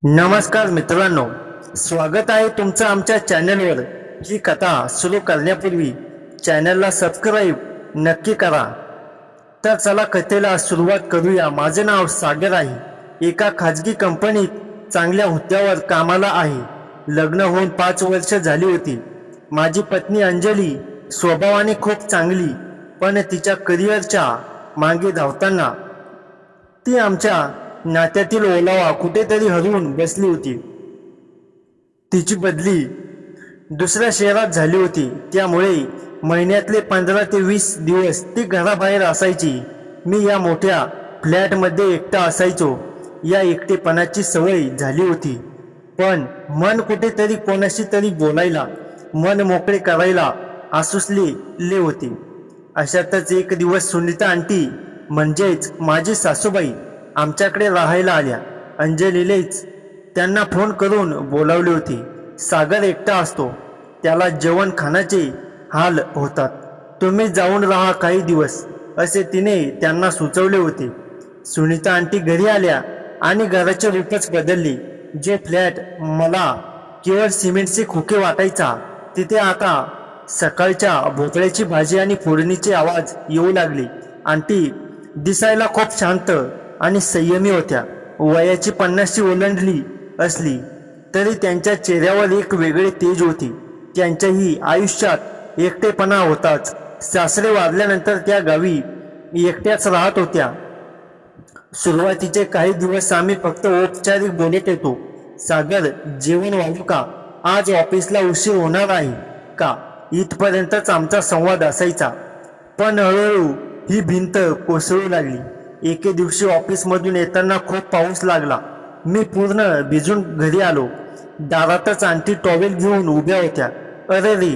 नमस्कार मित्रांनो, स्वागत आहे तुमचं आमच्या चॅनलवर। ही कथा सुरू करण्यापूर्वी चॅनलला सबस्क्राईब नक्की करा। तर चला कथेला सुरुवात करूया। माझे नाव सागर आहे, एका खाजगी कंपनीत चांगल्या हुद्द्यावर कामाला आहे। लग्न होऊन 5 वर्ष झाली होती। माझी पत्नी अंजली स्वभावाने खूप चांगली, पण तिच्या करिअरच्या मागे धावताना ती आमच्या नात्यातील ओलावा कुठेतरी हरवून बसली होती। तिची बदली दुसऱ्या शहरात झाली होती, त्यामुळे महिन्यातले 15 ते 20 दिवस ती घराबाहेर असायची। मी या मोठ्या फ्लॅटमध्ये एकटा असायचो। या एकटेपणाची सवय झाली होती, पण मन कुठेतरी कोणाशी तरी बोलायला, मन मोकळे करायला आसुसलेले होते। अशातच एक दिवस सुनीता आंटी म्हणजेच माझी सासूबाई आमच्याकडे राहायला आल्या। अंजलीलेच त्यांना फोन करून बोलावले होते। सागर एकटा असतो, त्याला जेवण खाण्याचे हाल होतात, तुम्ही जाऊन राहा काही दिवस, असे तिने त्यांना सुचवले होते। सुनीता आंटी घरी आल्या आणि घराचे रूपच बदलले। जे फ्लॅट मला केवळ सिमेंटचे खोके वाटायचा, तिथे आता सकाळच्या भोपळ्याची भाजी आणि फोडणीचे आवाज येऊ लागले। आंटी दिसायला खूप शांत आणि संयमी होत्या। वयाची 50शी ओलांडली असली तरी त्यांच्या चेहऱ्यावर एक वेगळे तेज होते। त्यांच्याही आयुष्यात एकटेपणा होताच। सासरे वारल्यानंतर त्या गावी एकट्याच राहत होत्या। सुरुवातीचे काही दिवस आम्ही फक्त औपचारिक बोलत होतो। सागर, जेवण वाढू का? आज ऑफिसला उशीर होणार आहे का? इथपर्यंतच आमचा संवाद असायचा। पण हळूहळू ही भिंत कोसळू लागली। एके दिवशी ऑफिसमधून येताना खूप पाऊस लागला। मी पूर्ण भिजून घरी आलो। दारातच आंटी टॉवेल घेऊन उभ्या होत्या। अरे रे,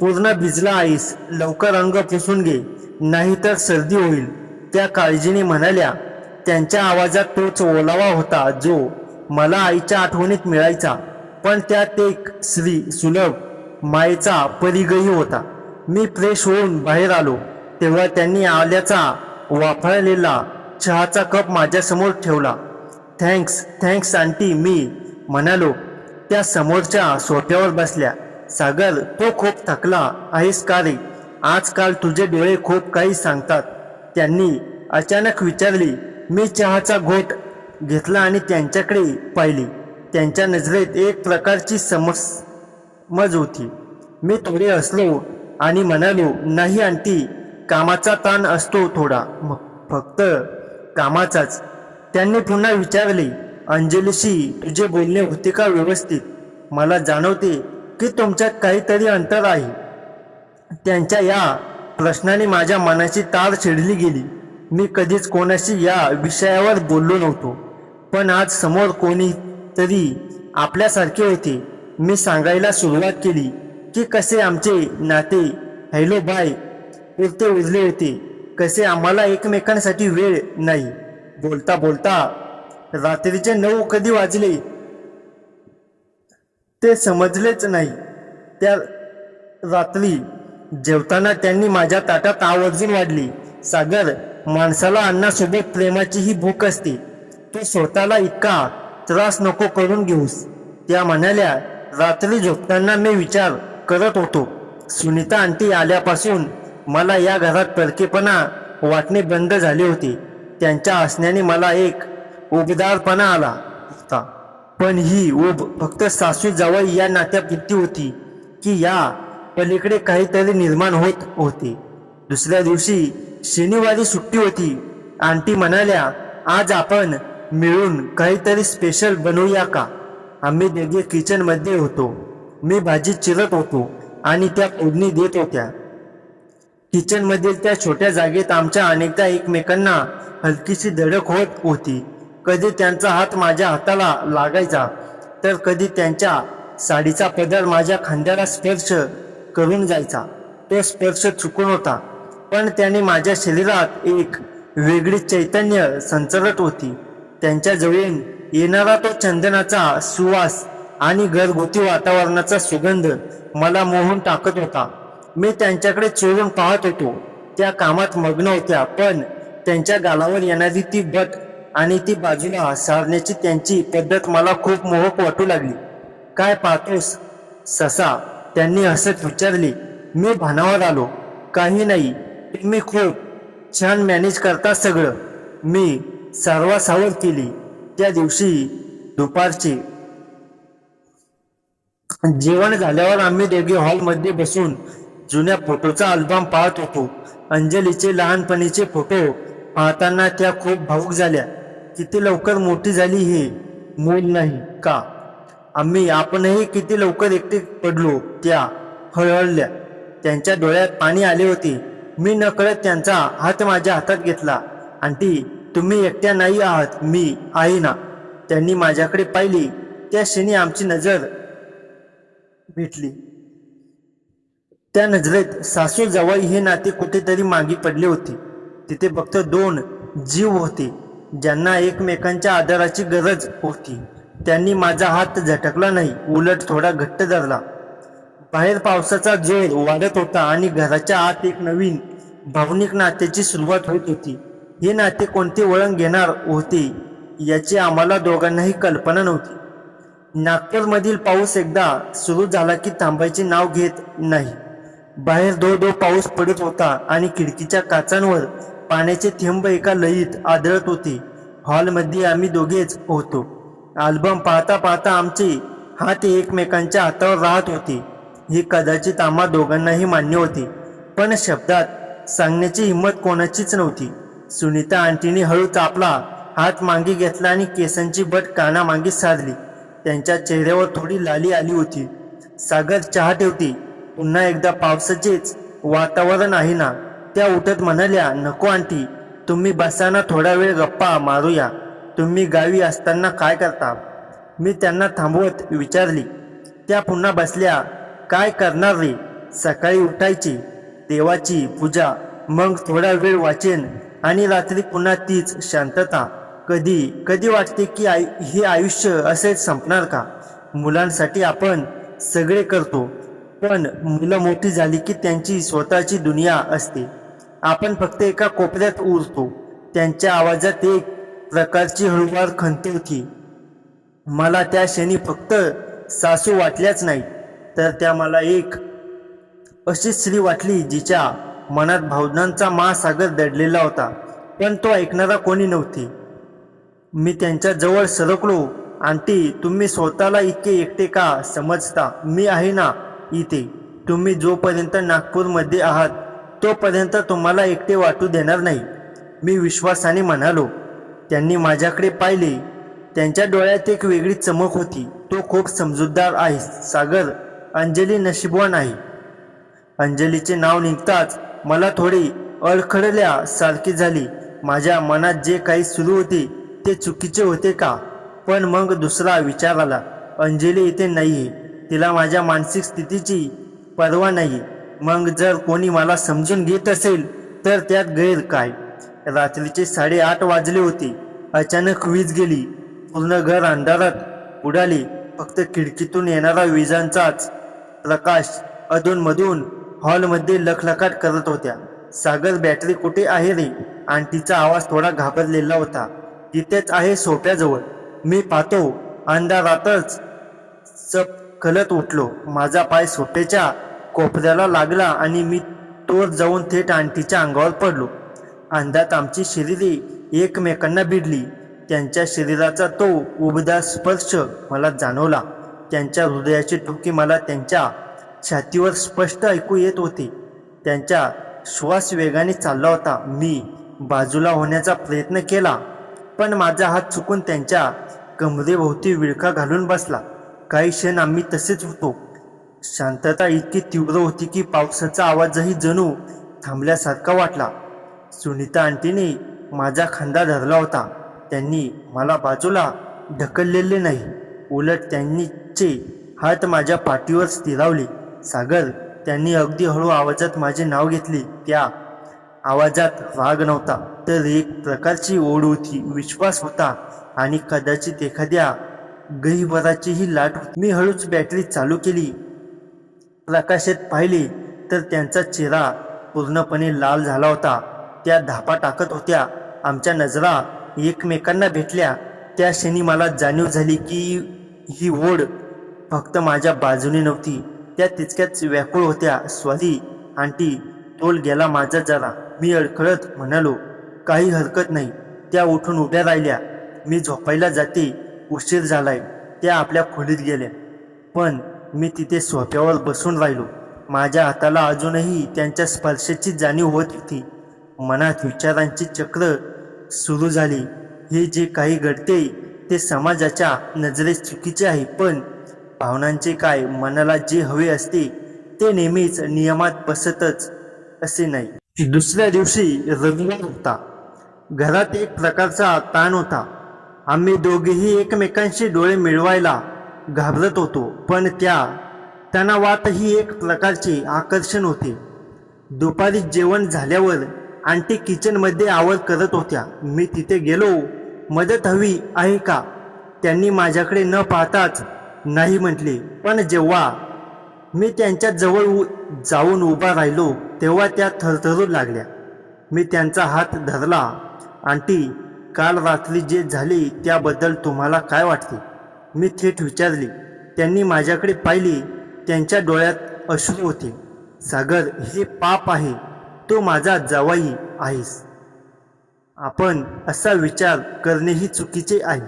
पूर्ण भिजला आहेस, लवकर अंग पुसून घे, नाहीतर सर्दी होईल, त्या काळजीने म्हणाल्या। त्यांच्या आवाजात तोच ओलावा होता जो मला आईच्या आठवणीत मिळायचा, पण त्यात एक सुलभ मायेचा परिघही होता। मी फ्रेश होऊन बाहेर आलो तेव्हा त्यांनी आल्याचा वाफळलेला चहाचा कप माझ्यासमोर ठेवला। थँक्स आंटी, मी म्हणालो। त्या समोरच्या सोफ्यावर बसल्या। सागर, तो खूप थकला आहेस का रे? आजकाल तुझे डोळे खूप काही सांगतात, त्यांनी अचानक विचारले। मी चहाचा घोट घेतला आणि त्यांच्याकडे पाहिले। त्यांच्या नजरेत एक प्रकारची समज होती। मी थोडे हसलो आणि म्हणालो, नाही आंटी, कामाचा ताण असतो थोडा, फक्त कामाचाच। त्यांनी पुन्हा विचारले, अंजलीशी तुझे बोलणे होते का व्यवस्थित? मला जाणवते की तुमच्यात काहीतरी अंतर आहे। त्यांच्या या प्रश्नाने माझ्या मनाची तार चिडली गेली। मी कधीच कोणाशी या विषयावर बोललो नव्हतो, पण आज समोर कोणीतरी आपल्यासारखे होते। मी सांगायला सुरुवात केली की कसे आमचे नाते हॅलो बाय पुरते उरले होते, कसे आम्हाला एकमेकांसाठी वेळ नाही। बोलता बोलता रात्रीचे 9 कधी वाजले ते समजलेच नाही। त्या रात्री जेवताना त्यांनी माझ्या ताटात आवर्जून वाढली। सागर, माणसाला अन्नासोबत प्रेमाचीही भूक असते, तू स्वतःला इतका त्रास नको करून घेऊस, त्या म्हणाल्या। रात्री झोपताना मी विचार करत होतो, सुनीता आंटी आल्यापासून मला या घरात परकेपणा वाटणे बंद झाले होते। त्यांच्या हसण्याने मला एक उबदारपणा आला होता, पण ही ऊब फक्त सासू जावई या नात्यापुरती होती की या पलीकडे काहीतरी निर्माण होत होते। दुसऱ्या दिवशी शनिवारी सुट्टी होती। आंटी म्हणाल्या, आज आपण मिळून काहीतरी स्पेशल बनवूया का? आम्ही दोघे किचनमध्ये होतो। मी भाजी चिरत होतो आणि त्या फोडणी देत होत्या। किचनमधील त्या छोट्या जागेत आमच्या अनेकदा एकमेकांना हलकीशी धडक होत होती। कधी त्यांचा हात माझ्या हाताला लागायचा, तर कधी त्यांच्या साडीचा पदर माझ्या खांद्याला स्पर्श करून जायचा। तो स्पर्श चुकून होता, पण त्याने माझ्या शरीरात एक वेगळी चैतन्य संचरत होती। त्यांच्या जवळून येणारा तो चंदनाचा सुवास आणि घरगुती वातावरणाचा सुगंध मला मोहून टाकत होता। मी त्यांच्याकडे चोरून पाहत होतो। त्या कामात मग्न होत्या, पण त्यांच्या गालावर येणारी ती बट आणि ती बाजूला सारण्याची त्यांची पद्धत मला खूप मोहक वाटू लागली. काय पाहतोस ससा, त्यांनी हसत विचारले. मी भानावर आलो. काही नाही, तुम्ही खूप छान मॅनेज करता सगळं. मी सारवासारव केली. त्या दिवशी दुपारचे जेवण झाल्यावर आम्ही दोघे हॉलमध्ये बसून जुन्या फोटोचा अल्बम पाहत होतो. अंजलीचे लहानपणीचे फोटो पाहताना त्या खूप भावुक झाल्या. किती लवकर मोठी झाली हे मूल नाही का? आपणही किती लवकर एकटे पडलो. त्या हळहळल्या. त्यांच्या डोळ्यात पाणी आले होते. मी नकळत त्यांचा हात माझ्या हातात घेतला. आंटी, तुम्ही एकट्या नाही आहात, मी आहे ना. त्यांनी माझ्याकडे पाहिली. त्या क्षणी आमची नजर भेटली. त्या नजरेत सासू जावई हे नाते कुठेतरी मागे पडले होते. तिथे फक्त दोन जीव होते ज्यांना एकमेकांच्या आदराची गरज होती. त्यांनी माझा हात झटकला नाही, उलट थोडा घट्ट धरला. बाहेर पावसाचा जोर वाढत होता आणि घराच्या आत एक नवीन भावनिक नात्याची सुरुवात होत होती. हे नाते कोणते वळण घेणार होते याची आम्हाला दोघांनाही कल्पना नव्हती. नागपूरमधील पाऊस एकदा सुरू झाला की थांबायचे नाव घेत नाही. बाहेर धो धो पाऊस पडत होता आणि खिडकीच्या काचांवर पाण्याचे थेंब एका लयीत आदळत होते. हॉलमध्ये आम्ही दोघेच होतो. अल्बम पाहता पाहता आमचे हात एकमेकांच्या हातावर राहत होते. हे कदाचित आम्हा दोघांनाही मान्य होते, पण शब्दात सांगण्याची हिंमत कोणाचीच नव्हती. सुनीता आंटीने हळूच आपला हात मागे घेतला आणि केसांची बट कानामागे साधली. त्यांच्या चेहऱ्यावर थोडी लाली आली होती. सागर, चहा ठेवते. पुन्हा एकदा पावसाचेच वातावरण आहे ना. त्या उठत म्हणाल्या, नको आंटी, तुम्ही बसा ना, थोडा वेळ गप्पा मारूया. तुम्ही गावी असताना काय करता? मी त्यांना थांबवत विचारली. त्या पुन्हा बसल्या. काय करणार रे? सकाळी उठायची, देवाची पूजा, मग थोडा वेळ वाचन आणि रात्री पुन्हा तीच शांतता. कधी कधी वाटते की हे आयुष्य असेच संपणार का? मुलांसाठी आपण सगळे करतो, पण मुलं मोठी झाली की त्यांची स्वतःची दुनिया असते. आपण फक्त एका कोपऱ्यात उरतो. त्यांच्या आवाजात एक प्रकारची हळूवार खंत होती. मला त्या क्षणी फक्त सासू वाटल्याच नाही, तर त्या मला एक अशी स्त्री वाटली जिच्या मनात भावनांचा महासागर दडलेला होता, पण तो ऐकणारा कोणी नव्हते. मी त्यांच्या जवळ सरकलो. आंटी, तुम्ही स्वतःला इतके एकटे का समजता? मी आहे ना इथे. तुम्ही जोपर्यंत नागपूरमध्ये आहात तोपर्यंत तुम्हाला एकटे वाटू देणार नाही, मी विश्वासाने म्हणालो. त्यांनी माझ्याकडे पाहिले. त्यांच्या डोळ्यात एक वेगळी चमक होती. तो खूप समजूतदार आहे सागर. अंजली नशीबवान आहे. अंजलीचे नाव निघताच मला थोडी अडखळल्यासारखी झाली. माझ्या मनात जे काही सुरू होते ते चुकीचे होते का? पण मग दुसरा विचार आला. अंजली इथे नाहीये. तिला माझ्या मानसिक स्थितीची पर्वा नाही. मग जर कोणी मला समजून घेत असेल तर त्यात गैर काय? रात्रीचे 8:30 वाजले होते. अचानक वीज गेली. पूर्ण घर अंधारात उडाले. फक्त खिडकीतून येणारा विजांचाच प्रकाश अधूनमधून हॉलमध्ये लखलखाट करत होत्या. सागर, बॅटरी कुठे आहे रे? आंटीचा आवाज थोडा घाबरलेला होता. तिथेच आहे, सोप्याजवळ. मी पाहतो. अंधारातच चपखलत उठलो. माझा पाय सोप्याच्या कोपऱ्याला लागला आणि मी तोर जाऊन थेट आंटीच्या अंगावर पडलो. अंधात आमची शरीरे एकमेकांना भिडली. त्यांच्या शरीराचा तो उबदार स्पर्श मला जाणवला. त्यांच्या हृदयाचे ठोके मला त्यांच्या छातीवर स्पष्ट ऐकू येत होते. त्यांचा श्वास वेगाने चालला होता. मी बाजूला होण्याचा प्रयत्न केला, पण माझा हात चुकून त्यांच्या कमरेभोवती विळखा घालून बसला. काही क्षण आम्ही तसेच होतो. शांतता इतकी तीव्र होती की पावसाचा आवाजही जणू थांबल्यासारखा वाटला. सुनीता आंटीने माझा खांदा धरला होता. त्यांनी मला बाजूला ढकललेले नाही, उलट त्यांचे हात माझ्या पाठीवर स्थिरावले. सागर, त्यांनी अगदी हळू आवाजात माझे नाव घेतले. त्या आवाजात राग नव्हता, तर एक प्रकारची ओढ होती, विश्वास होता आणि कदाचित एखाद्या गहिवराचीही लाट होती. मी हळूच बॅटरी चालू केली. प्रकाशात पाहिले तर त्यांचा चेहरा पूर्णपणे लाल झाला होता. त्या धापा टाकत होत्या. आमच्या नजरा एकमेकांना भेटल्या त्या क्षणी मला जाणीव झाली की ही ओढ फक्त माझ्या बाजूने नव्हती, त्या तितक्याच व्याकुळ होत्या. सॉरी आंटी, तोल गेला माझा जरा, मी अडखळत म्हणालो. काही हरकत नाही. त्या उठून उभ्या राहिल्या. मी झोपायला जाते, उशीर झालाय. त्या आपल्या खोलीत गेल्या, पण मी तिथे सोफ्यावर बसून राहिलो. माझ्या हाताला अजूनही त्यांच्या स्पर्शाची जाणीव होत होती. मनात विचारांची चक्र सुरू झाली. हे जे काही घडते ते समाजाच्या नजरेत चुकीचे आहे, पण भावनांचे काय? मनाला जे हवे असते ते नेहमीच नियमात बसतच असे नाही. दुसऱ्या दिवशी रविवार होता. घरात एक प्रकारचा ताण होता. आम्ही दोघेही एकमेकांशी डोळे मिळवायला घाबरत होतो, पण त्या तणावातही एक प्रकारचे आकर्षण होते. दुपारी जेवण झाल्यावर आंटी किचनमध्ये आवर करत होत्या. मी तिथे गेलो. मदत हवी आहे का? त्यांनी माझ्याकडे न पाहताच नाही म्हटले. पण जेव्हा मी त्यांच्या जवळ जाऊन उभा राहिलो तेव्हा त्या थरथरू लागल्या. मी त्यांचा हात धरला. आंटी, काल रात्री जे झाले त्याबद्दल तुम्हाला काय वाटते? मी थेट विचारले. त्यांनी माझ्याकडे पाहिले. त्यांच्या डोळ्यात अश्रू होते. सागर, हे पाप आहे. तो माझा जावई आहेस. आपण असा विचार करणेही चुकीचे आहे.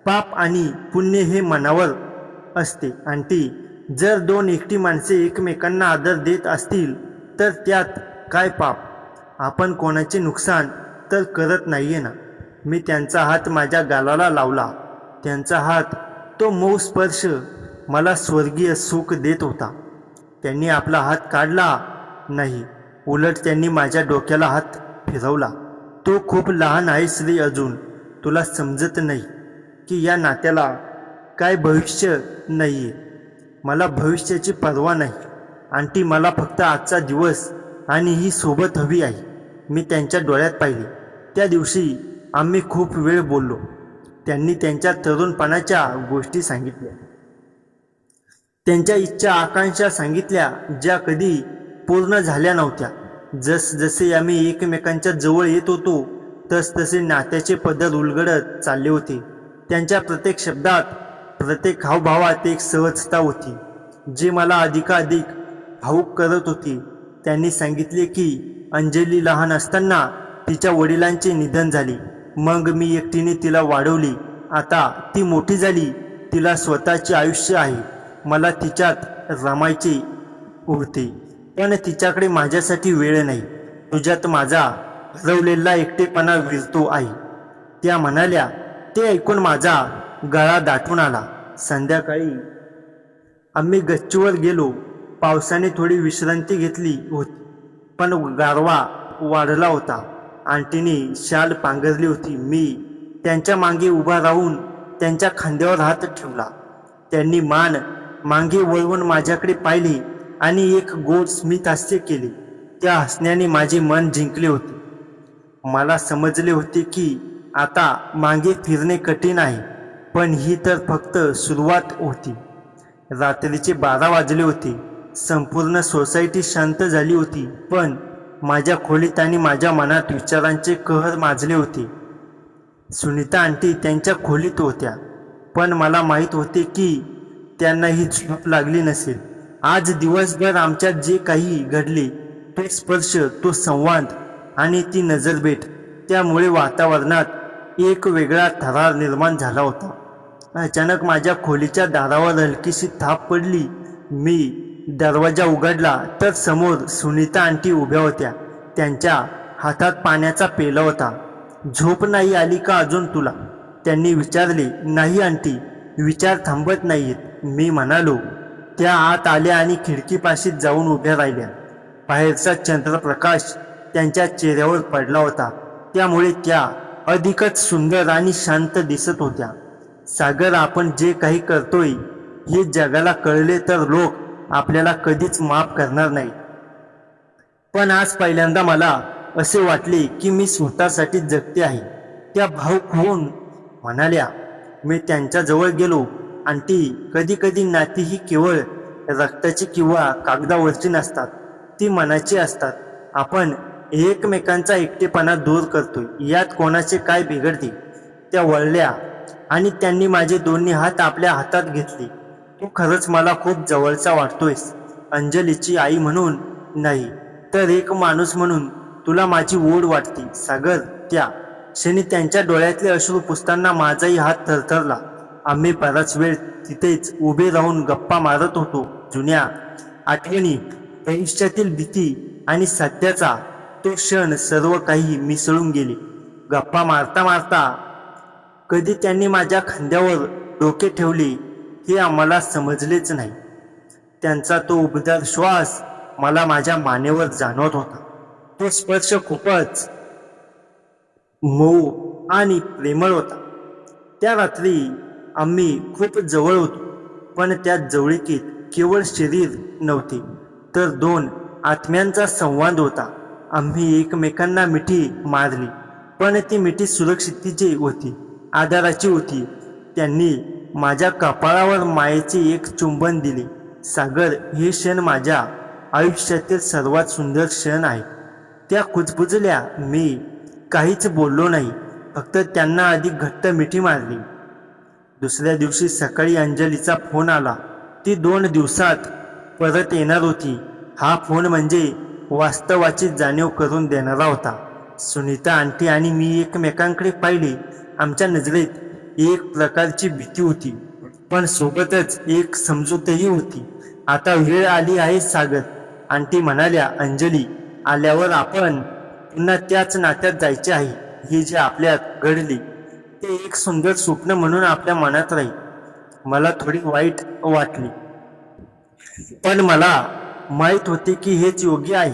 पाप आणि पुण्य हे मनावर असते. आंटी, जर दोन एकटी माणसे एकमेकांना आदर देत असतील तर त्यात काय पाप? आपण कोणाचे नुकसान तर करत नाहीये ना. मी त्यांचा हात माझ्या गालाला लावला. त्यांचा हात, तो मऊ स्पर्श मला स्वर्गीय सुख देत होता. त्यांनी आपला हात काढला नाही, उलट त्यांनी माझ्या डोक्याला हात फिरवला. तो खूप लहान आहे श्री अजून. तुला समजत नाही की या नात्याला काय भविष्य नाहीये. मला भविष्याची पर्वा नाही आंटी. मला फक्त आजचा दिवस आणि ही सोबत हवी आहे. मी त्यांच्या डोळ्यात पाहिले. त्या दिवशी आम्ही खूप वेळ बोललो. त्यांनी त्यांच्या तरुणपणाच्या गोष्टी सांगितल्या, त्यांच्या इच्छा आकांक्षा सांगितल्या ज्या कधी पूर्ण झाल्या नव्हत्या. जसजसे आम्ही एकमेकांच्या जवळ येत होतो तसतसे नात्याचे पदर उलगडत चालले होते. त्यांच्या प्रत्येक शब्दात, प्रत्येक हावभावात एक सहजता होती जी मला अधिकाधिक भावुक करत होती. त्यांनी सांगितले की अंजली लहान असताना तिच्या वडिलांचे निधन झाले. मग मी एकटीने तिला वाढवली. आता ती मोठी झाली. तिला स्वतःचे आयुष्य आहे. मला तिच्यात रमायचे होते, पण तिच्याकडे माझ्यासाठी वेळ नाही. तुझ्यात माझा हरवलेला एकटेपणा विरतो आहे, त्या म्हणाल्या. ते ऐकून माझा गळा दाटून आला. संध्याकाळी आम्ही गच्चीवर गेलो. पावसाने थोडी विश्रांती घेतली होती, पण गारवा वाढला होता. आंटीने शाल पांघरली होती. मी त्यांच्या मागे उभा राहून त्यांच्या खांद्यावर हात ठेवला. त्यांनी मान मागे वळवून माझ्याकडे पाहिले आणि एक गोड स्मित हास्य केले. त्या हसण्याने माझे मन जिंकले होते. मला समजले होते की आता मागे फिरणे कठीण आहे, पण ही तर फक्त सुरुवात होती. रात्रीचे 12 वाजले होते. संपूर्ण सोसायटी शांत झाली होती, पण माझ्या खोलीत आणि माझ्या मनात विचारांचे कहर माजले होते. सुनीता आंटी त्यांच्या खोलीत होत्या, पण मला माहीत होते की त्यांनाही झोप लागली नसेल. आज दिवसभर आमच्यात जे काही घडले, तो स्पर्श, तो संवाद आणि ती नजरभेट, त्यामुळे वातावरणात एक वेगळा थरार निर्माण झाला होता. अचानक माझ्या खोलीच्या दारावर हलकीशी थाप पडली. मी दरवाजा उघडला तर समोर सुनीता आंटी उभ्या होत्या. त्यांच्या हातात पाण्याचा पेला होता. झोप नाही आली का अजून तुला? त्यांनी विचारले. नाही आंटी, विचार थांबत नाहीत, मी म्हणालो. त्या आत आल्या आणि खिडकीपाशी जाऊन उभ्या राहिल्या. बाहेरचा चंद्रप्रकाश त्यांच्या चेहऱ्यावर पडला होता, त्यामुळे त्या अधिकच सुंदर आणि शांत दिसत होत्या. सागर, आपण जे काही करतोय हे जगाला कळले तर लोक आपल्याला कधीच माफ करणार नाही. पण आज पहिल्यांदा मला असे वाटले की मी स्वतःसाठी जगते आहे, त्या भावुक होऊन म्हणाल्या. मी त्यांच्याजवळ गेलो. आंटी, कधी कधी नाती ही केवळ रक्ताची किंवा कागदावरची नसतात, ती मनाची असतात. आपण एकमेकांचा एकटेपणा दूर करतोय, यात कोणाचे काय बिघडते. त्या वळल्या आणि त्यांनी माझे दोन्ही हात आपल्या हातात घेतले. तू खरंच मला खूप जवळचा वाटतोयस. अंजलीची आई म्हणून नाही, तर एक माणूस म्हणून तुला माझी ओढ वाटते. सागर, त्या क्षणी त्यांच्या डोळ्यातले अश्रू पुसताना माझाही हात थरथरला. आम्ही बराच वेळ तिथेच उभे राहून गप्पा मारत होतो. जुन्या आठवणी, भविष्यातील भीती आणि सध्याचा तो क्षण, सर्व काही मिसळून गेले. गप्पा मारता मारता कधी त्यांनी माझ्या खांद्यावर डोके ठेवले हे आम्हाला समजलेच नाही. त्यांचा तो उबदार श्वास मला माझ्या मानेवर जाणवत होता. तो स्पर्श खूपच मऊ आणि प्रेमळ होता. त्या रात्री आम्ही खूप जवळ होतो, पण त्या जवळीकीत केवळ शरीर नव्हते, तर दोन आत्म्यांचा संवाद होता. आम्ही एकमेकांना मिठी मारली, पण ती मिठी सुरक्षिततेची होती, आधाराची होती. त्यांनी माझ्या कपाळावर मायेचे एक चुंबन दिले. सागर, हे क्षण माझ्या आयुष्यातील सर्वात सुंदर क्षण आहे. त्या कुजबुजल्या. मी काहीच बोललो नाही, फक्त त्यांना अधिक घट्ट मिठी मारली. दुसऱ्या दिवशी सकाळी अंजलीचा फोन आला. ती 2 दिवसात परत येणार होती. हा फोन म्हणजे वास्तवाची जाणीव करून देणारा होता. सुनीता आंटी आणि मी एकमेकांकडे पाहिले. आमच्या नजरेत एक प्रकारची भीती होती, पण सोबतच एक समजूतही होती. आता वेळ आली आहे सागर, आंटी म्हणाल्या. अंजली, आल्यावर आपण पुन्हा त्याच नात्यात जायचे आहे. हे जे आपल्यात घडले ते एक सुंदर स्वप्न म्हणून आपल्या मनात राहील. मला थोडी वाईट वाटली, पण मला माहीत होते की हेच योग्य आहे.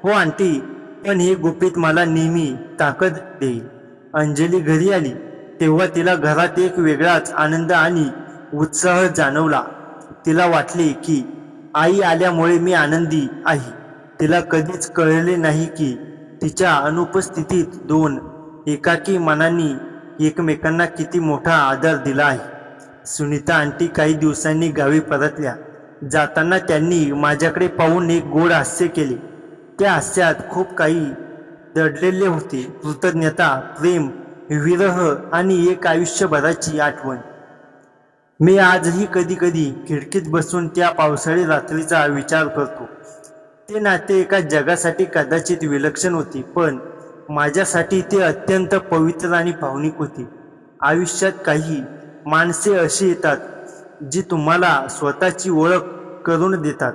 हो आंटी, पण हे गुपित मला नेहमी ताकद देईल. अंजली घरी आली तेव्हा तिला घरात एक वेगळाच आनंद आणि उत्साह जाणवला. तिला वाटले की आई आल्यामुळे मी आनंदी आहे. तिला कधीच कळले नाही की तिच्या अनुपस्थितीत 2 एकाकी मनांनी एकमेकांना किती मोठा आदर दिला आहे. सुनीता आंटी काही दिवसांनी गावी परतल्या. जाताना त्यांनी माझ्याकडे पाहून एक गोड हास्य केले. त्या हास्यात खूप काही दडलेले होते. कृतज्ञता, प्रेम, विरह आणि एक आयुष्यभराची आठवण. मी आजही कधी कधी खिडकीत बसून त्या पावसाळी रात्रीचा विचार करतो. ते नाते एका जगासाठी कदाचित विलक्षण होते, पण माझ्यासाठी ते अत्यंत पवित्र आणि भावनिक होते. आयुष्यात काही माणसे अशी येतात जी तुम्हाला स्वतःची ओळख करून देतात,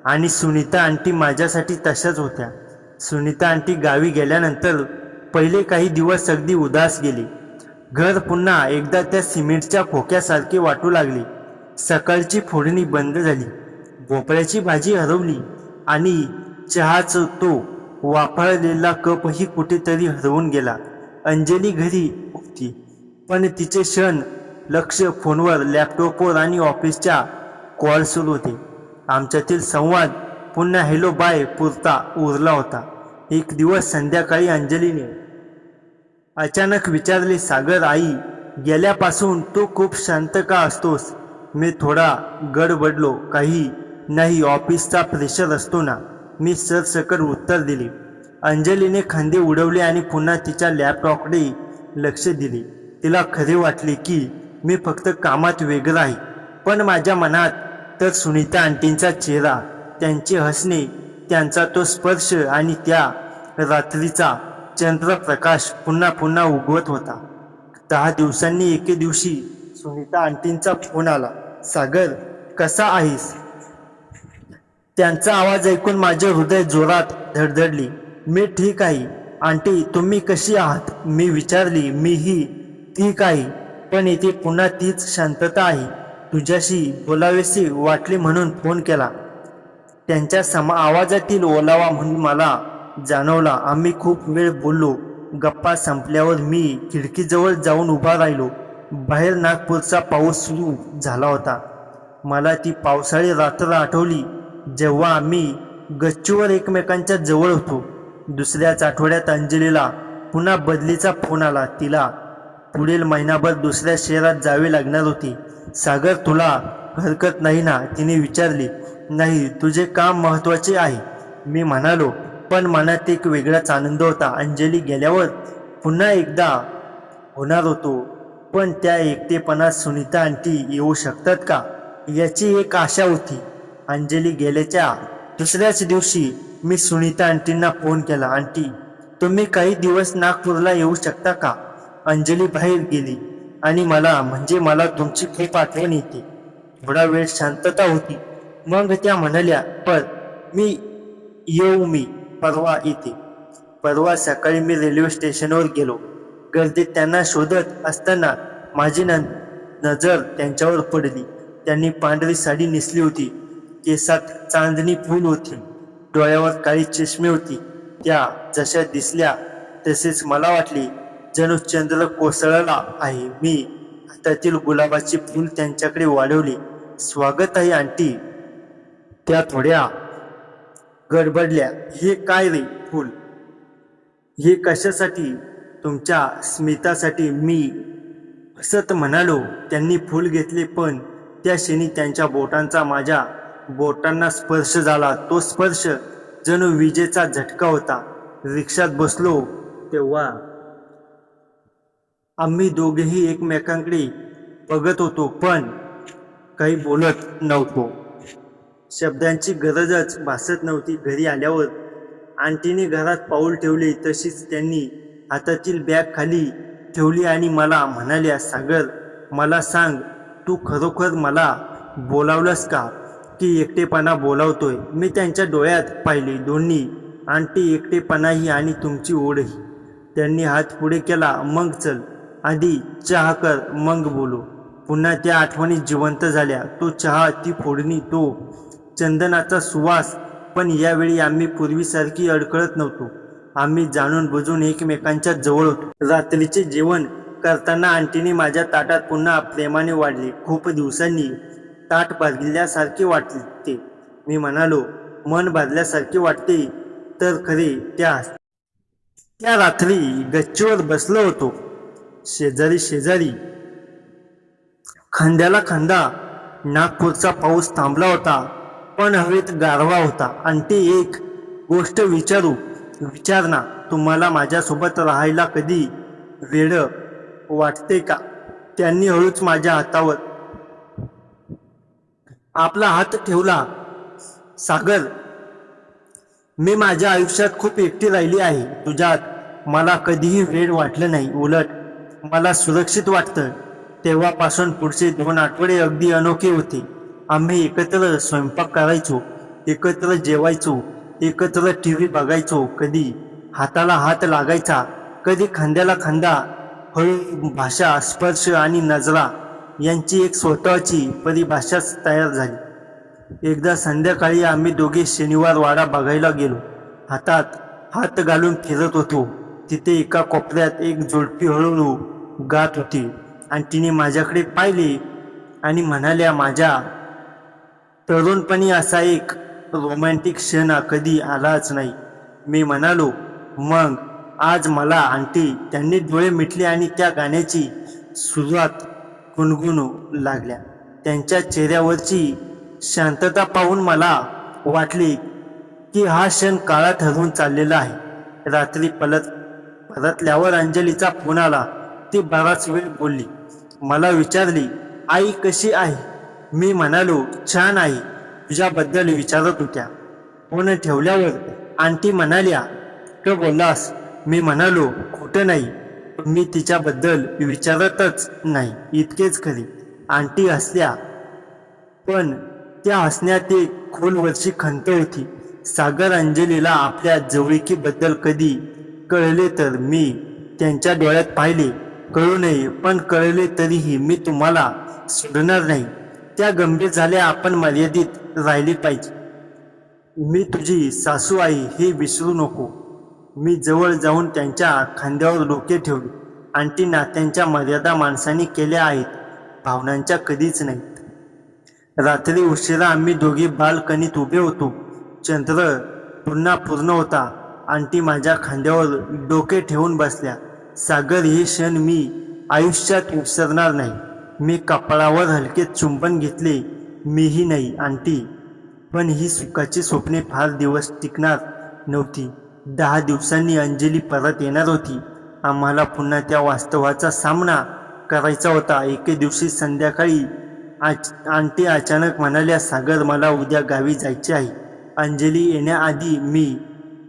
आणि सुनीता आंटी माझ्यासाठी तशाच होत्या. सुनीता आंटी गावी गेल्यानंतर पहिले काही दिवस अगदी उदास गेले. घर पुन्हा एकदा त्या सिमेंटच्या खोक्यासारखे वाटू लागले. सकाळची फोडणी बंद झाली, भोपळ्याची भाजी हरवली आणि चहाचा तो वाफाळलेला कपही कुठेतरी हरवून गेला. अंजली घरी होती, पण तिचे क्षण लक्ष फोनवर, लॅपटॉपवर आणि ऑफिसच्या कॉल्सवर होते. आमच्यातील संवाद पुन्हा हॅलो बाय पुरता उरला होता. एक दिवस संध्याकाळी अंजलीने अचानक विचारले, सागर, आई गेल्यापासून तू खूप शांत का असतोस? मी थोडा गडबडलो. काही नाही, ऑफिसचा प्रेशर असतो ना, मी सरसकट उत्तर दिले. अंजलीने खांदे उडवले आणि पुन्हा तिच्या लॅपटॉपकडे लक्ष दिले. तिला खरे वाटले की मी फक्त कामात वेगळा आहे, पण माझ्या मनात तर सुनीता आंटींचा चेहरा, त्यांचे हसणे, त्यांचा तो स्पर्श आणि त्या रात्रीचा चंद्रप्रकाश पुन्हा पुन्हा उगवत होता. 10 दिवसांनी एके दिवशी सुनीता आंटींचा फोन आला. सागर, कसा आहेस? त्यांचा आवाज ऐकून माझे हृदय जोरात धडधडले. मी ठीक आहे आंटी, तुम्ही कशी आहात? मी विचारली. मीही ठीक आहे, पण इथे पुन्हा तीच शांतता आहे. तुझ्याशी बोलावेसे वाटले म्हणून फोन केला. त्यांच्या आवाजातील ओलावा म्हणून मला जाणवला. आम्ही खूप वेळ बोललो. गप्पा संपल्यावर मी खिडकीजवळ जाऊन उभा राहिलो. बाहेर नागपूरचा पाऊस सुरू झाला होता. मला ती पावसाळी रात्र आठवली जेव्हा आम्ही गच्चीवर एकमेकांच्या जवळ होतो. दुसऱ्याच आठवड्यात अंजलीला पुन्हा बदलीचा फोन आला. तिला पुढील महिनाभर दुसऱ्या शहरात जावे लागणार होते. सागर, तुला हरकत नाही ना? तिने विचारले. नाही, तुझे काम महत्त्वाचे आहे, मी म्हणालो. पण मनात एक वेगळाच आनंद होता. अंजली गेल्यावर पुन्हा एकदा होणार होतो, पण त्या एकटेपणात सुनीता आंटी येऊ शकतात का याची एक आशा होती. अंजली गेल्याच्या दुसऱ्याच दिवशी मी सुनीता आंटींना फोन केला. आंटी, तुम्ही काही दिवस नागपूरला येऊ शकता का? अंजली बाहेर गेली आणि मला तुमची खूप आठवण येते. थोडा वेळ शांतता होती. मग त्या म्हणाल्या, मी परवा येते. परवा सकाळी मी रेल्वे स्टेशनवर गेलो. गर्दीत त्यांना शोधत असताना माझी नजर त्यांच्यावर पडली. त्यांनी पांढरी साडी नेसली होती, केसात चांदणी फूल होती, डोळ्यावर काळी चष्मे होती. त्या जशा दिसल्या तसेच मला वाटले जणू चंद्र कोसळला आहे. मी हातातील गुलाबाचे फूल त्यांच्याकडे वाढवले. स्वागत आहे आंटी. त्या थोड्या गडबडल्या. हे काय रे फूल? हे कशासाठी? तुमच्या स्मितासाठी, मी हसत म्हणालो. त्यांनी फूल घेतले, पण त्या क्षणी त्यांच्या बोटांचा माझ्या बोटांना स्पर्श झाला. तो स्पर्श जणू विजेचा झटका होता. रिक्षात बसलो तेव्हा आम्ही दोघेही एकमेकांकडे बघत होतो, पण काही बोलत नव्हतो. शब्दांची गरजच भासत नव्हती. घरी आल्यावर आंटीने घरात पाऊल ठेवले तशीच त्यांनी हातातील बॅग खाली ठेवली आणि मला म्हणाल्या, सागर, मला सांग, तू खरोखर मला बोलावलंस का की एकटेपणा बोलावतोय? मी त्यांच्या डोळ्यात पाहिले, दोन्ही, आंटी, एकटेपणाही आणि तुमची ओढही. त्यांनी हात पुढे केला. मग चल, आधी चहा कर, मग बोलू. पुन्हा त्या आठवणी जिवंत झाल्या. तो चहा, ती फोडणी, तो चंदनाचा सुवास. पण यावेळी आम्ही पूर्वीसारखी अडखळत नव्हतो. आम्ही जाणून बुजून एकमेकांच्या जवळ होतो. रात्रीचे जेवण करताना आंटीने माझ्या ताटात पुन्हा प्रेमाने वाढले. खूप दिवसांनी ताट भरल्यासारखे वाटते. मी म्हणालो, मन भरल्यासारखे वाटते तर खरे. त्या रात्री गच्चीवर बसलो होतो, शेजारी खांद्याला खांदा. नागपूरचा पाऊस थांबला होता, पण हवेत गारवा होता. आंटी, एक गोष्ट विचार ना. तुम्हाला माझ्यासोबत राहायला कधी वेड वाटते का? त्यांनी हळूच माझ्या हातावर आपला हात ठेवला. सागर, मी माझ्या आयुष्यात खूप एकटी राहिली आहे. तुझ्यात मला कधीही वेळ वाटलं नाही. उलट मला सुरक्षित वाटतं. तेव्हापासून पुढचे 2 आठवडे अगदी अनोखे होते. आम्ही एकत्र स्वयंपाक करायचो, एकत्र जेवायचो, एकत्र टीव्ही बघायचो. कधी हाताला हात लागायचा, कधी खांद्याला खांदा. हळू भाषा, स्पर्श आणि नजरा यांची एक स्वतःची परिभाषाच तयार झाली. एकदा संध्याकाळी आम्ही दोघे शनिवार वाडा बघायला गेलो. हातात हात घालून फिरत होतो. तिथे एका कोपऱ्यात एक जोडपी हळूहळू गात होती. आणि तिने माझ्याकडे पाहिले आणि म्हणाल्या, माझ्या तरुणपणी असा एक रोमॅन्टिक क्षण कधी आलाच नाही. मी म्हणालो, मग आज मला आंटी. त्यांनी डोळे मिटले आणि त्या गाण्याची सुरुवात गुणगुणू लागल्या. त्यांच्या चेहऱ्यावरची शांतता पाहून मला वाटले की हा क्षण काळात हरवून चाललेला आहे. रात्री परतल्यावर अंजलीचा फोन आला. ती बराच वेळ बोलली. मला विचारली, आई कशी आहे? मी म्हणालो, छान आहे. तुझ्याबद्दल विचारत होत्या. फोन ठेवल्यावर आंटी म्हणाल्या, तो बोललास? मी म्हणालो, खोटं नाही, मी तिच्याबद्दल विचारतच नाही, इतकेच खरे. आंटी हसल्या, पण त्या हसण्यात एक खोलवरची खंत होती. सागर, अंजलीला आपल्या जवळीकीबद्दल कधी कळले तर? मी त्यांच्या डोळ्यात पाहिले. कळू नये, पण कळले तरीही मी तुम्हाला सोडणार नाही. त्या गंभीर झाल्या. आपण मर्यादित राहिले पाहिजे. मी तुझी सासू आहे हे विसरू नको. मी जवळ जाऊन त्यांच्या खांद्यावर डोके ठेवले. आंटी, नात्यांच्या मर्यादा माणसाने केल्या आहेत, भावनांच्या कधीच नाहीत. रात्री उशिरा आम्ही दोघे बाल्कनीत उभे होतो. चंद्र पुन्हा पूर्ण होता. आंटी माझ्या खांद्यावर डोके ठेवून बसल्या. सागर, हे क्षण मी आयुष्यात विसरणार नाही. मी कपाळावर हलके चुंबन घेतले. मीही नाही आंटी, पण ही सुखाची स्वप्ने फार दिवस टिकणार नव्हती. 10 दिवसांनी अंजली परत येणार होती. आम्हाला पुन्हा त्या वास्तवाचा सामना करायचा होता. एके दिवशी संध्याकाळी आंटी अचानक म्हणाल्या, सागर, मला उद्या गावी जायचे आहे. अंजली येण्याआधी मी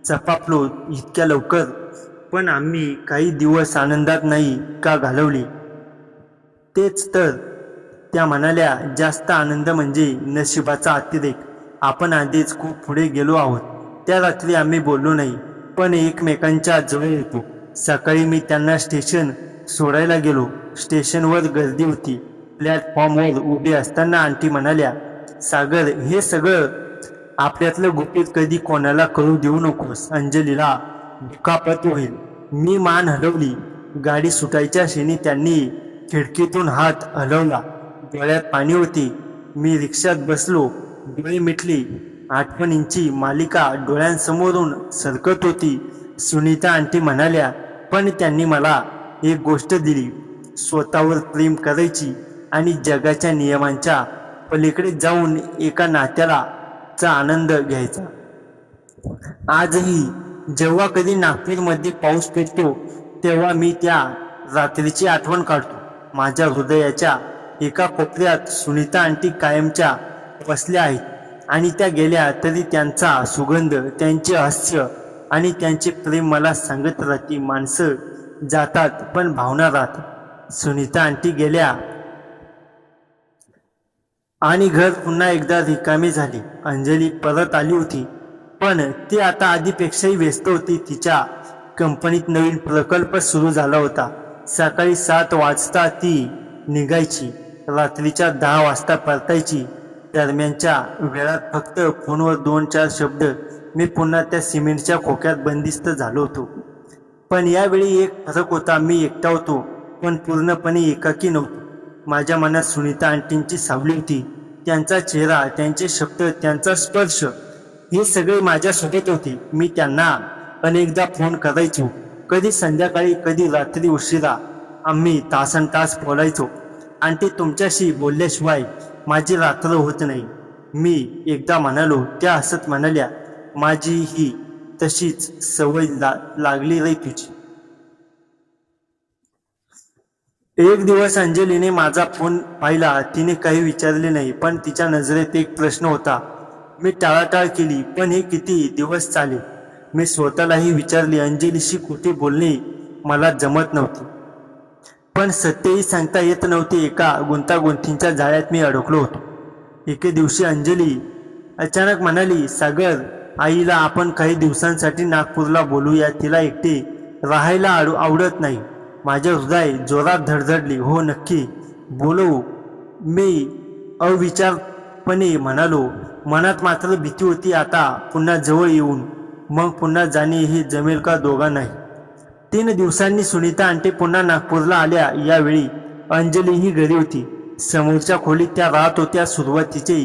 चपापलो, इतक्या लवकर? पण आम्ही काही दिवस आनंदात नाही का घालवले? तेच तर. त्या म्हणाल्या, जास्त आनंद म्हणजे नशिबाचा अतिरेक. आपण आधीच खूप पुढे गेलो आहोत. त्या रात्री आम्ही बोललो नाही, पण एकमेकांच्या जवळ येतो. सकाळी मी त्यांना स्टेशन सोडायला गेलो. स्टेशनवर गर्दी होती. प्लॅटफॉर्मवर उभे असताना आंटी म्हणाल्या, सागर, हे सगळं आपल्यातलं गुपित कधी कोणाला कळू देऊ नकोस. अंजलीला दुखापत होईल. मी मान हलवली. गाडी सुटायच्या क्षणी त्यांनी खिडकीतून हात हलवला. डोळ्यात पाणी होते. मी रिक्षात बसलो. डोळे मिटले. आठवणींची मालिका डोळ्यांसमोरून सरकत होती. सुनीता आंटी म्हणाल्या, पण त्यांनी मला एक गोष्ट दिली, स्वतःवर प्रेम करायची आणि जगाच्या नियमांच्या पलीकडे जाऊन एका नात्याला चा आनंद घ्यायचा. आजही जेव्हा कधी नागपूरमध्ये पाऊस पडतो तेव्हा मी त्या रात्रीची आठवण काढतो. माझ्या हृदयाच्या एका कोपऱ्यात सुनीता आंटी कायमच्या बसल्या आहेत आणि त्या गेल्या तरी त्यांचा सुगंध, त्यांचे हास्य आणि त्यांचे प्रेम मला सांगत राहते, माणसं जातात पण भावना राहतात. सुनीता आंटी गेल्या आणि घर पुन्हा एकदा रिकामी झाले. अंजली परत आली होती, पण ती आता आधीपेक्षाही व्यस्त होती. तिच्या कंपनीत नवीन प्रकल्प सुरू झाला होता. सकाळी 7 वाजता ती निघायची, रात्रीच्या 10 वाजता परतायची. दरम्यानच्या वेळात फक्त फोनवर 2-4 शब्द. मी पुन्हा त्या सिमेंटच्या खोक्यात बंदिस्त झालो होतो. पण यावेळी एक फरक होता. मी एकटा होतो, पण पूर्णपणे एकाकी नव्हतो. माझ्या मनात सुनीता आंटींची सावली होती. त्यांचा चेहरा, त्यांचे शब्द, त्यांचा स्पर्श, हे सगळे माझ्यासोबत होते. मी त्यांना अनेकदा फोन करायचो. कधी संध्याकाळी, कधी रात्री उशिरा. आम्ही तासनतास बोलायचो. आंटी, तुमच्याशी बोलल्याशिवाय माझी रात्र होत नाही. मी एकदा म्हणालो. त्या हसत म्हणाल्या, माझी ही तशीच सवय लागली रे तुझी. एक दिवस अंजलीने माझा फोन पाहिला. तिने काही विचारले नाही, पण तिच्या नजरेत एक प्रश्न होता. मी टाळाटाळ केली, पण हे किती दिवस चालेल? मी स्वतःलाही विचारले. अंजलीशी खोटे बोलणे मला जमत नव्हते, पण सत्यही सांगता येत नव्हते. एका गुंतागुंतींच्या जाळ्यात मी अडकलो होतो. एके दिवशी अंजली अचानक म्हणाली, सागर, आईला आपण काही दिवसांसाठी नागपूरला बोलूया. तिला एकटे राहायला आवडत नाही. माझे हृदय जोरात धडधडले. हो, नक्की बोलवू, मी अविचारपणे म्हणालो. मनात मात्र भीती होती. आता पुन्हा जवळ येऊन मग पुन्हा जाणे हे जमेल का दोघांनाही? 3 दिवसांनी सुनीता आंटी पुन्हा नागपूरला आल्या. यावेळी अंजली ही घरी होती. समोरच्या खोलीत त्या राहत होत्या. सुरुवातीचे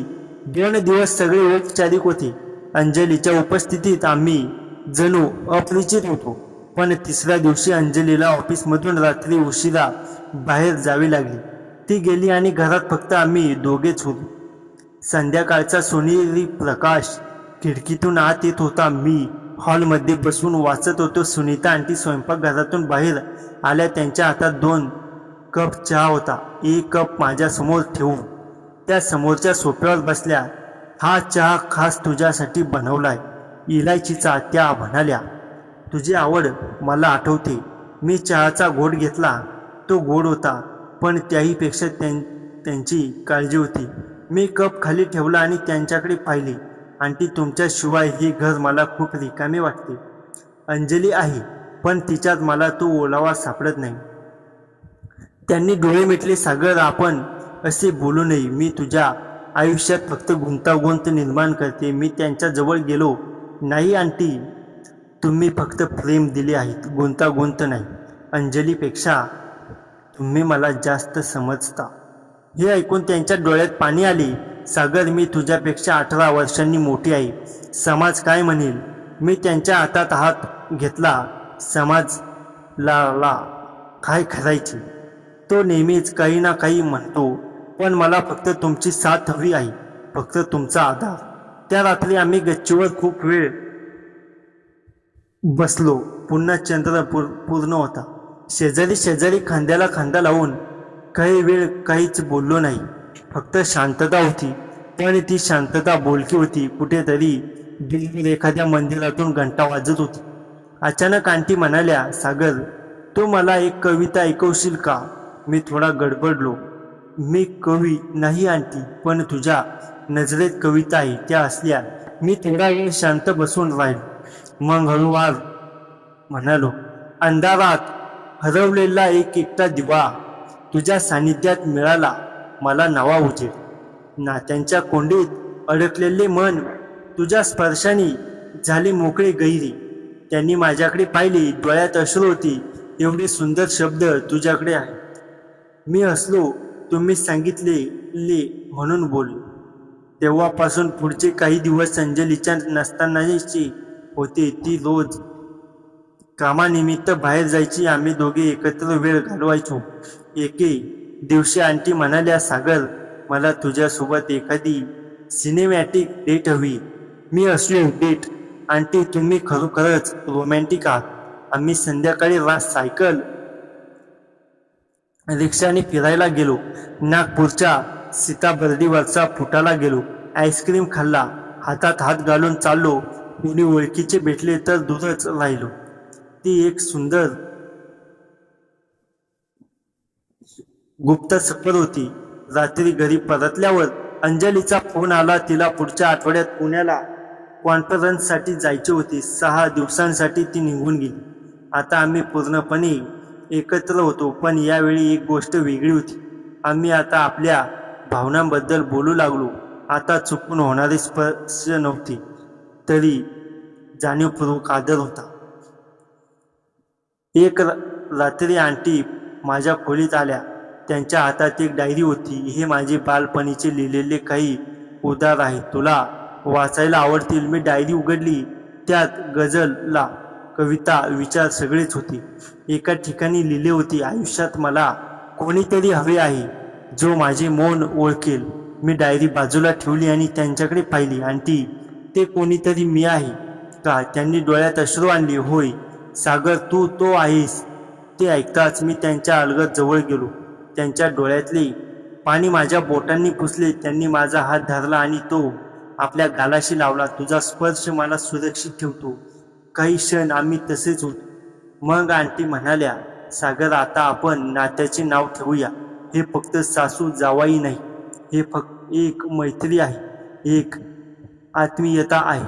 2 दिवस सगळे औपचारिक होते. अंजलीच्या उपस्थितीत आम्ही जणू अपरिचित होतो. पण 3ऱ्या दिवशी अंजलीला ऑफिसमधून रात्री उशिरा बाहेर जावे लागले. ती गेली आणि घरात फक्त आम्ही दोघेच होतो. संध्याकाळचा सोनेरी प्रकाश खिडकीतून आत येत होता. मी हॉलमध्ये बसून वाचत होतो. सुनीता आंटी स्वयंपाकघरातून बाहेर आल्या. त्यांच्या हातात 2 कप चहा होता. एक कप माझ्यासमोर ठेवून त्या समोरच्या सोफ्यावर बसल्या. हा चहा खास तुझ्यासाठी बनवलाय, इलायचीचा, त्या म्हणाल्या. तुझी आवड मला आठवते. मी चहाचा घोट घेतला. तो गोड होता, पण त्याहीपेक्षा त्यांची काळजी होती. मी कप खाली ठेवला आणि त्यांच्याकडे पाहिले. आंटी, तुमच्याशिवाय हे घर मला खूप रिकामे वाटते. अंजली आहे, पण तिच्यात मला तो ओलावा सापडत नाही. त्यांनी डोळे मिटले. सागर, आपण असे बोलू नये. मी तुझ्या आयुष्यात फक्त गुंतागुंत निर्माण करते. मी त्यांच्या जवळ गेलो नाही आंटी. तुम्ही फक्त प्रेम दिले आहेत, गुंतागुंत नाही. अंजलीपेक्षा तुम्ही मला जास्त समजता. हे ऐकून त्यांच्या डोळ्यात पाणी आले. सागर, मी तुझ्यापेक्षा 18 वर्षांनी मोठी आहे. समाज काय म्हणेल? मी त्यांच्या हातात हात घेतला. समाजला काय करायचे? तो नेहमीच काही ना काही म्हणतो, पण मला फक्त तुमची साथ हवी आहे, फक्त तुमचा आधार. त्या रात्री आम्ही गच्चीवर खूप वेळ बसलो. पुन्हा चंद्र पूर्ण होता. शेजारी शेजारी खांद्याला खांदा लावून काही वेळ काहीच बोललो नाही. फक्त शांतता होती. पण ती शांतता बोलकी होती. कुठेतरी दूर एखाद्या मंदिरातून घंटा वाजत होती. अचानक आंटी म्हणाल्या, सागर, तू मला एक कविता ऐकवशील का? मी थोडा गडबडलो. मी कवी नाही आंटी, पण तुझ्या नजरेत कविता आहे त्या असल्या. मी थोडा वेळ शांत बसून राहिलो. मग हळूवार म्हणालो, अंधारात हरवलेला एक एकटा दिवा तुझ्या सानिध्यात मिळाला मला नवा उजेड. नात्यांच्या कोंडीत अडकलेले मन तुझ्या स्पर्शाने झाले मोकळे गैरी. त्यांनी माझ्याकडे पाहिले, डोळ्यात अश्रू होती. एवढे सुंदर शब्द तुझ्याकडे आहे. मी हसलो. तुम्ही सांगितले म्हणून बोल. तेव्हापासून पुढचे काही दिवस अंजलीच्या नसतानाची होते. ती रोज कामानिमित्त बाहेर जायची. आम्ही दोघे एकत्र वेळ घालवायचो. एके दिवशी आंटी म्हणाल्या, सागर, मला तुझ्यासोबत एखादी सिनेमॅटिक डेट हवी. मी असलो, डेट? आंटी, तुम्ही खरोखरच रोमॅन्टिक आहात. आम्ही संध्याकाळी सायकल रिक्षाने फिरायला गेलो. नागपूरच्या सीताबर्डीवरचा फुटाला गेलो. आईस्क्रीम खाल्ला. हातात हात घालून चाललो. कोणी ओळखीचे भेटले तर दूरच राहिलो. ती एक सुंदर गुप्त सफर होती. रात्री घरी परतल्यावर अंजलीचा फोन आला. तिला पुढच्या आठवड्यात पुण्याला कॉन्फरन्ससाठी जायचे होते. 6 दिवसांसाठी ती निघून गेली. आता आम्ही पूर्णपणे एकत्र होतो. पण यावेळी एक गोष्ट वेगळी होती. आम्ही आता आपल्या भावनांबद्दल बोलू लागलो. आता चुकून होणारे स्पर्श नव्हते, तरी जाणीवपूर्वक आदर होता. एक रात्री आंटी माझ्या खोलीत आल्या. त्यांच्या हातात एक डायरी होती. हे माझे बालपणीचे लिहिलेले काही उद्गार आहेत. तुला वाचायला आवडतील. मी डायरी उघडली. त्यात गझला, कविता, विचार सगळेच होते. एका ठिकाणी लिहिले होते, आयुष्यात मला कोणीतरी हवे आहे जो माझे मौन ओळखेल. मी डायरी बाजूला ठेवली आणि त्यांच्याकडे पाहिली. आंटी, ते कोणीतरी मी आहे का? त्यांनी डोळ्यात अश्रू आणले. होय सागर, तू तो आहेस. ते ऐकताच मी त्यांच्या अलगद जवळ गेलो. त्यांच्या डोळ्यातले पाणी माझ्या बोटांनी पुसले. त्यांनी माझा हात धरला आणि तो आपल्या गालाशी लावला. तुझा स्पर्श मला सुरक्षित ठेवतो. काही क्षण आम्ही तसेच होतो. मग आंटी म्हणाल्या, सागर, आता आपण नात्याचे नाव ठेवूया. हे फक्त सासू जावाई नाही. हे फक्त एक मैत्री आहे, एक आत्मीयता आहे.